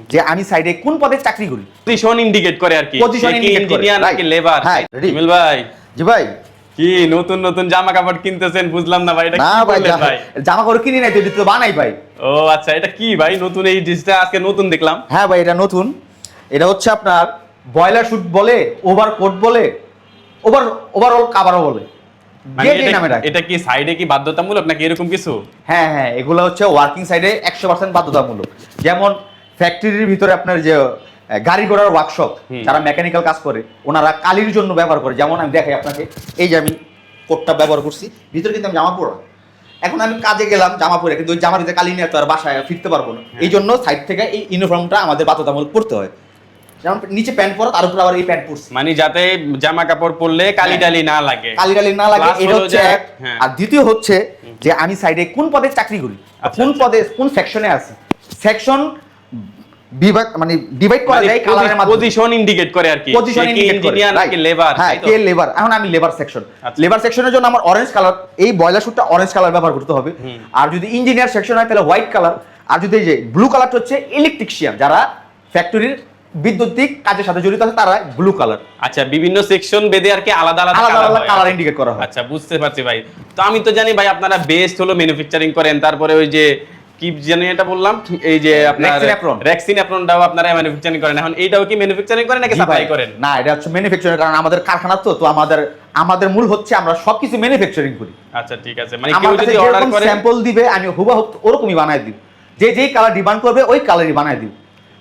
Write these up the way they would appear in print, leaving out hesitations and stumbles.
যে আমি সাইডে কোন পদে চাকরি করি, পজিশন ইন্ডিকেট করে আর কি, পজিশন ইন্ডিকেট করে ইঞ্জিনিয়ার নাকি লেবার। হ্যাঁ ইমেল ভাই, জি ভাই। কি নতুন নতুন জামা কাপড় কিনতেছেন বুঝলাম না ভাই, এটা না কি ভাই, বললেন ভাই? জামা কাপড় কিনি নাই তো, এটা তো বানাই ভাই। ও আচ্ছা, এটা কি ভাই নতুন এই ডিসটা আজকে নতুন দেখলাম? হ্যাঁ ভাই, এটা নতুন। এটা হচ্ছে আপনার বয়লার শুট বলে, ওভার কোট বলে, ওভারঅল কাভারও বলে, মানে যে নামে ডাকে। এটা কি সাইডে কি বাধ্যতামূলক নাকি এরকম কিছু? হ্যাঁ হ্যাঁ, এগুলো হচ্ছে ওয়ার্কিং সাইডে 100% বাধ্যতামূলক। যেমন ফ্যাক্টরির ভিতরে আপনার যে গাড়ি ঘোড়ার ওয়ার্কশপ, যারা মেকানিক্যাল কাজ করে, ওনারা কালির জন্য ব্যবহার করে। যেমন আমি দেখাই আপনাকে, এই যে আমি কোটটা ব্যবহার করছি, ভিতরে কিন্তু আমি জামা পরা। এখন আমি কাজে গেলাম জামা পরে, কিন্তু ওই জামার ভিতরে কালি নিয়ে তো আর বাসায় ফিরতে পারবো না। এই জন্য সাইড থেকে এই ইউনিফর্মটা আমাদের বাধ্যতামূলক পড়তে হয়। যেমন নিচে প্যান্ট পরা, তার উপর আবার এই প্যান্ট পরছি, মানে যাতে জামা কাপড় পরলে কালি টালি না লাগে, কালি টালি না লাগে। Plus এটা হলো হচ্ছে যে- এক। হ্যাঁ। আর দ্বিতীয় হচ্ছে যে আমি সাইডে কোন পদে চাকরি করি, আচ্ছা, কোন পদে কোন সেকশনে আছি। সেকশন বিভাগ মানে ডিভাইড করা যায় কালারের মাধ্যমে। পজিশন ইন্ডিকেট করে আর কি, পজিশন সে কি ইন্ডিকেট করে, ইঞ্জিনিয়ার নাকি লেবার। হ্যাঁ, কে লেবার। এখন আমি লেবার সেকশন। আচ্ছা। লেবার সেকশনের জন্য আমার অরেঞ্জ কালার, এই বয়লার শুটটা অরেঞ্জ কালার ব্যবহার করতে হবে। আর যদি ইঞ্জিনিয়ার সেকশন হয় তাহলে হোয়াইট কালার। আর যদি এই যে ব্লু কালারটা হচ্ছে ইলেকট্রিশিয়ান, যারা ফ্যাক্টরির বৈদ্যুতিক কাজের সাথে জড়িত আছে, তারা ব্লু কালার। আচ্ছা, বিভিন্ন সেকশন বেদে আর কি আলাদা আলাদা আলাদা colour আলাদা হয়। কালার ইন্ডিকেট করা হয়। আচ্ছা, বুঝতে পারছি ভাই। তো আমি তো জানি ভাই আপনারা বেস্ট হলো ম্যানুফ্যাকচারিং করেন, তারপরে ওই যে কি জানি এটা বললাম, এই যে আপনার Rexin apron। রেক্সিন অ্যাপ্রনটাও আপনারা ম্যানুফ্যাকচারিং করেন। এখন এইটাও কি ম্যানুফ্যাকচারিং করেন নাকি জি ভাই। সাপ্লাই করেন? না, এটা হচ্ছে ম্যানুফ্যাকচারিং, কারণ আমাদের কারখানা তো আমাদের মূল হচ্ছে আমরা সবকিছু ম্যানুফ্যাকচারিং করি। আচ্ছা, ঠিক আছে। মানে আমার কেউ কাছে যদি অর্ডার যেরকম করে, স্যাম্পল দিবে আমি হুবহু ওরকমই বানায় দিব। যে যেই কালার ডিমান্ড করবে ওই কালারই বানায় দিব।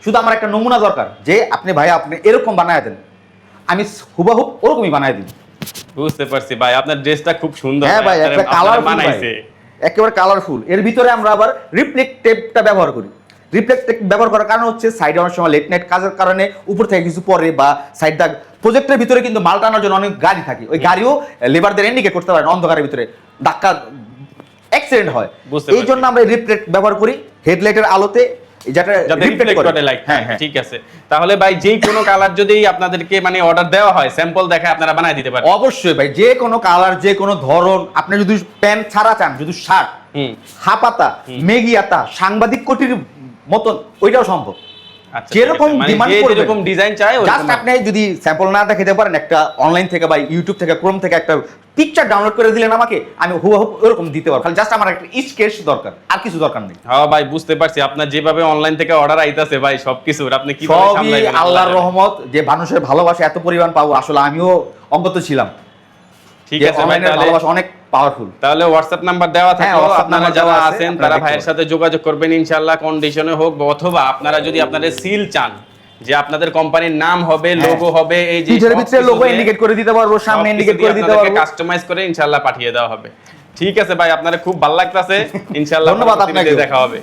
শুধু আমার একটা নমুনা দরকার, যে আপনি ভাই আপনি এরকম বানায় দেন, আমি হুবহু ওরকমই বানায় দিব। বুঝতে পারছি ভাই, আপনার ড্রেসটা খুব সুন্দর। হ্যাঁ ভাই, একটা কালারফুল বানাইছে। একেবারে কালারফুল। এর ভিতরে আমরা আবার রিফ্লেক্টিভটা ব্যবহার করি। রিফ্লেক্টিভ ব্যবহার করার কারণ হচ্ছে সাইডে অনেক সময় লেট নাইট কাজের কারণে উপর থেকে কিছু পরে, বা সাইড দাগ প্রজেক্টের ভিতরে কিন্তু মাল টানার জন্য অনেক গাড়ি থাকে, ওই গাড়িও লেবারদের ইন্ডিকেট করতে পারেন অন্ধকারের ভিতরে, ধাক্কা অ্যাক্সিডেন্ট হয়। বুঝতে এই জন্য আমরা রিফ্লেক্ট ব্যবহার করি হেডলাইটের আলোতে, যাতে যাতে রিফ্লেক্ট রিফ্লেক্ট করে করে লাইট। হ্যাঁ হ্যাঁ, ঠিক আছে। তাহলে ভাই যেই কোনো কালার যদি আপনাদেরকে মানে অর্ডার দেওয়া হয়, স্যাম্পল দেখে আপনারা বানায় দিতে পারেন? অবশ্যই ভাই, যে কোনো কালার, যে কোনো ধরন। আপনি যদি প্যান্ট ছাড়া চান, যদি শার্ট, হাপাতা, মেগিয়াতা, সাংবাদিক কোটির মতন, ওইটাও সম্ভব। আচ্ছা, যেরকম ডিমান্ড করবে, যেরকম ডিজাইন চাই জাস্ট আপনি যদি স্যাম্পল না দেখাতে পারেন, একটা অনলাইন থেকে বা ইউটিউব থেকে, ক্রোম থেকে একটা পিকচার ডাউনলোড করে দিলেন আমাকে, আমি হুবহু ওরকম দিতে পারবো। খালি জাস্ট আমার একটা স্কেচ দরকার, আর কিছু দরকার নেই। হ্যাঁ ভাই, বুঝতে পারছি। আপনার যেভাবে অনলাইন থেকে অর্ডার আইতাছে ভাই, সবকিছুর আপনি কিভাবে সবই সামলাইবেন আল্লাহর রহমত। যে মানুষের ভালোবাসা এত পরিমাণ পাবো, আসলে আমিও অজ্ঞাত ছিলাম। ঠিক যে আছে ভাই, অনলাইনের তাহলে ভালোবাসা অনেক পাওয়ারফুল। তাহলে হোয়াটসঅ্যাপ নাম্বার দেওয়া হ্যাঁ, থাকলো, WhatsApp আপনারা নাম্বার যারা দেওয়া আছে, আছেন আপনারা তারা দেখতে ভাইয়ের পারেন। সাথে যোগাযোগ করবেন ইনশাআল্লাহ, কন্ডিশনে হোক। অথবা আপনারা যদি আপনাদের সিল চান, যে আপনাদের কোম্পানির নাম হবে, লোগো হবে, এই যে পিঠের ভিতরে লোগো ইন্ডিকেট করে দিতে পারবো, সামনে ইন্ডিকেট করে দিতে পারবো, কাস্টমাইজ করে ইনশাআল্লাহ পাঠিয়ে দেওয়া হবে। ঠিক আছে ভাই, আপনারা খুব ভালো লাগতেছে। ইনশাআল্লাহ ধন্যবাদ আপনাকে। দেখা হবে।